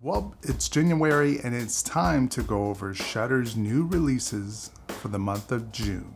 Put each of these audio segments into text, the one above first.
Well, it's January and it's time to go over Shudder's new releases for the month of June.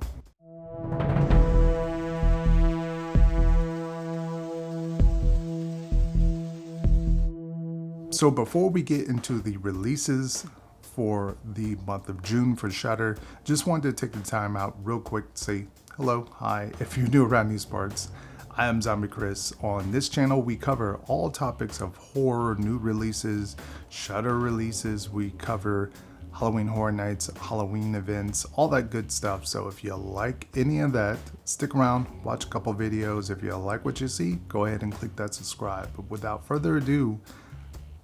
So before we get into the releases for the month of June for Shudder, just wanted to take the time out real quick to say hello, hi, if you're new around these parts. I am Zombie Chris. On this channel, we cover all topics of horror, new releases, Shudder releases. We cover Halloween Horror Nights, Halloween events, all that good stuff. So if you like any of that, stick around, watch a couple videos. If you like what you see, go ahead and click that subscribe. But without further ado,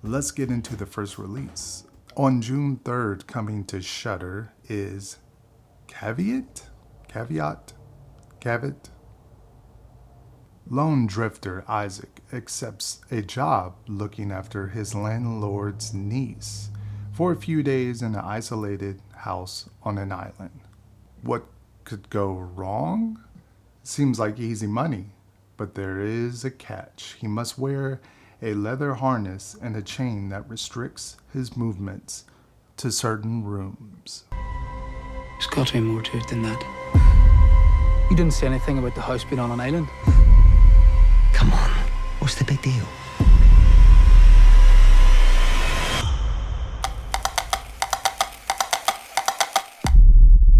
let's get into the first release. On June 3rd, coming to Shudder is Caveat? Lone drifter Isaac accepts a job looking after his landlord's niece for a few days in an isolated house on an island. What could go wrong? Seems like easy money, but there is a catch. He must wear a leather harness and a chain that restricts his movements to certain rooms. There's got to be more to it than that. You didn't say anything about the house being on an island. Come on, what's the big deal?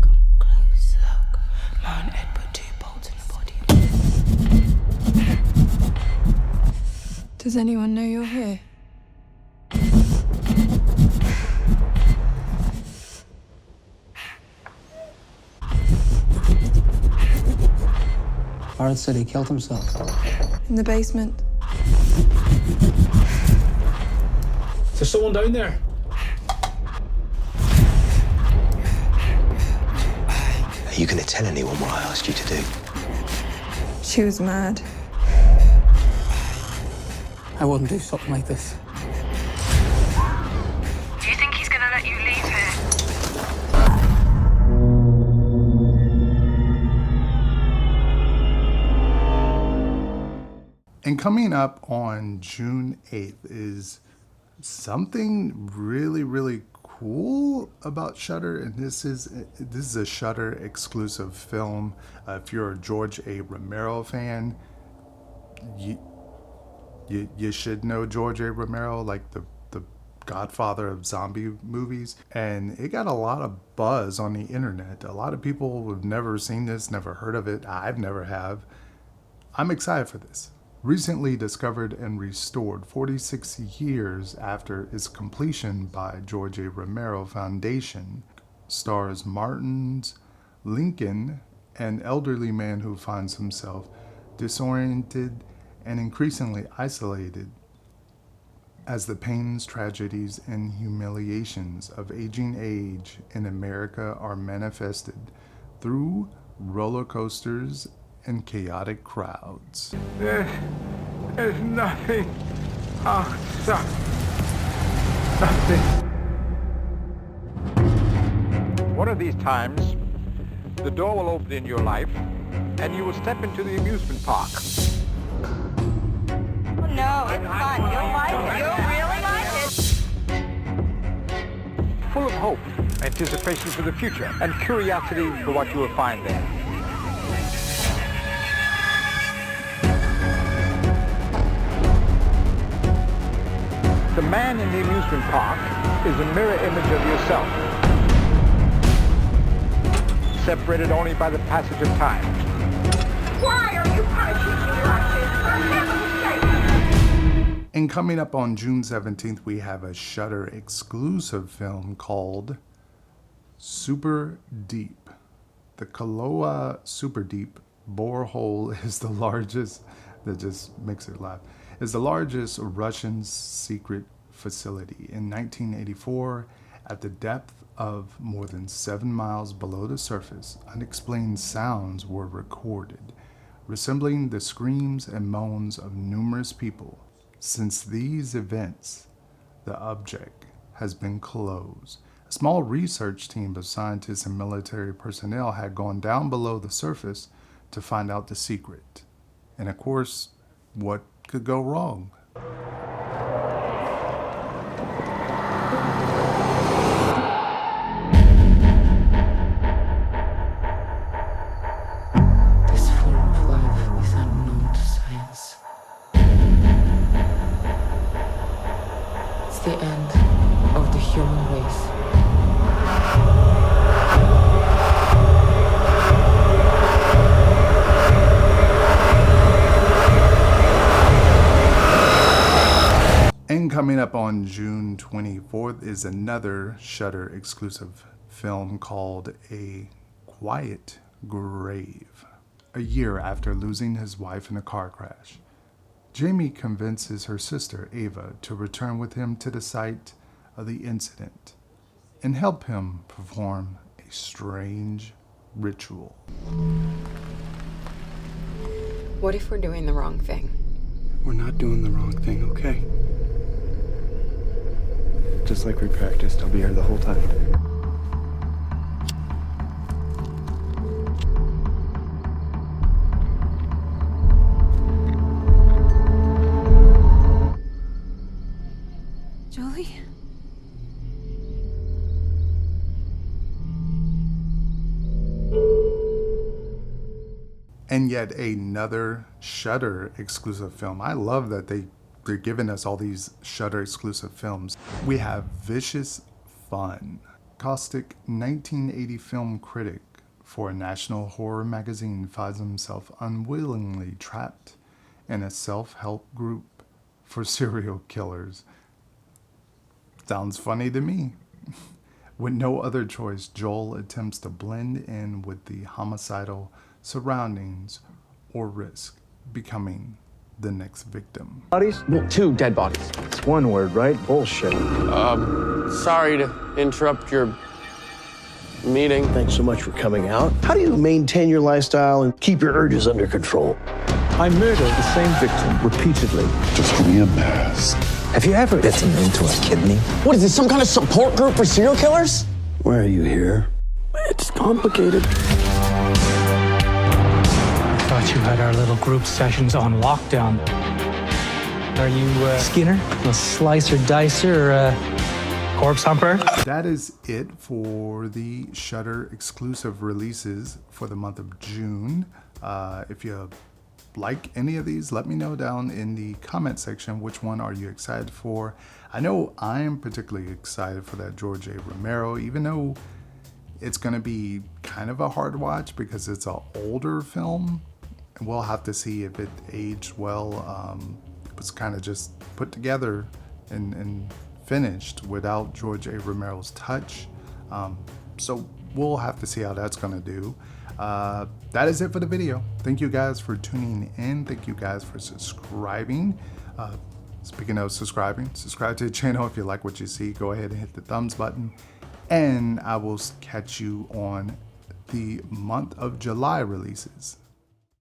Come close, look. Mine Ed put 2 bolts in the body. Does anyone know you're here? Barrett said he killed himself. In the basement. Is there someone down there? Are you going to tell anyone what I asked you to do? She was mad. I wouldn't do something like this. Do you think he's gonna let you leave here? And coming up on June 8th is something really cool about Shudder, and this is a Shudder exclusive film. If you're a George A. Romero fan, you should know George A. Romero, like the godfather of zombie movies, and it got a lot of buzz on the internet. A lot of people have never seen this, never heard of it. I've never have. I'm excited for this. Recently discovered and restored 46 years after its completion by George A. Romero Foundation, stars Martins Lincoln, an elderly man who finds himself disoriented and increasingly isolated as the pains, tragedies, and humiliations of aging age in America are manifested through roller coasters and chaotic crowds. There's nothing outside. Nothing. One of these times, the door will open in your life, and you will step into the amusement park. No, it's fun. You'll like it. You'll really like it. Full of hope, anticipation for the future, and curiosity for what you will find there. The man in the amusement park is a mirror image of yourself, separated only by the passage of time. Why are you punishing me like this? For heaven's sake! And coming up on June 17th, we have a Shudder exclusive film called Superdeep. The Kaloa Superdeep borehole is the largest, that just makes it laugh, is the largest Russian secret facility. In 1984, at the depth of more than 7 miles below the surface, unexplained sounds were recorded, resembling the screams and moans of numerous people. Since these events, the object has been closed. A small research team of scientists and military personnel had gone down below the surface to find out the secret. And of course, what could go wrong? the end of the human race. And coming up on June 24th is another Shudder exclusive film called A Quiet Grave. A year after losing his wife in a car crash, Jamie convinces her sister Ava to return with him to the site of the incident and help him perform a strange ritual. What if we're doing the wrong thing? We're not doing the wrong thing, okay? Just like we practiced, I'll be here the whole time. Julie? And yet another Shudder exclusive film. I love that they're giving us all these Shudder exclusive films. We have Vicious Fun. Caustic 1980 film critic for a national horror magazine finds himself unwillingly trapped in a self-help group for serial killers. Sounds funny to me. With no other choice, Joel attempts to blend in with the homicidal surroundings or risk becoming the next victim. Bodies? Well, 2 dead bodies. It's one word, right? Bullshit. Sorry to interrupt your meeting. Thanks so much for coming out. How do you maintain your lifestyle and keep your urges under control? I murdered the same victim repeatedly. Just give me a mask. Have you ever bitten into a kidney? What is this, some kind of support group for serial killers? Why are you here? It's complicated. Thought you had our little group sessions on lockdown. Are you Skinner, a slicer dicer, or corpse humper? That is it for the Shudder exclusive releases for the month of June. If you like any of these, let me know down in the comment section which one are you excited for. I know I am particularly excited for that George A. Romero, even though it's going to be kind of a hard watch because it's an older film. We'll have to see if it aged well. It was kind of just put together and finished without George A. Romero's touch. So we'll have to see how that's going to do. That is it for the video. Thank you guys for tuning in. Thank you guys for subscribing. Speaking of subscribing, subscribe to the channel if you like what you see. Go ahead and hit the thumbs button. And I will catch you on the month of July releases.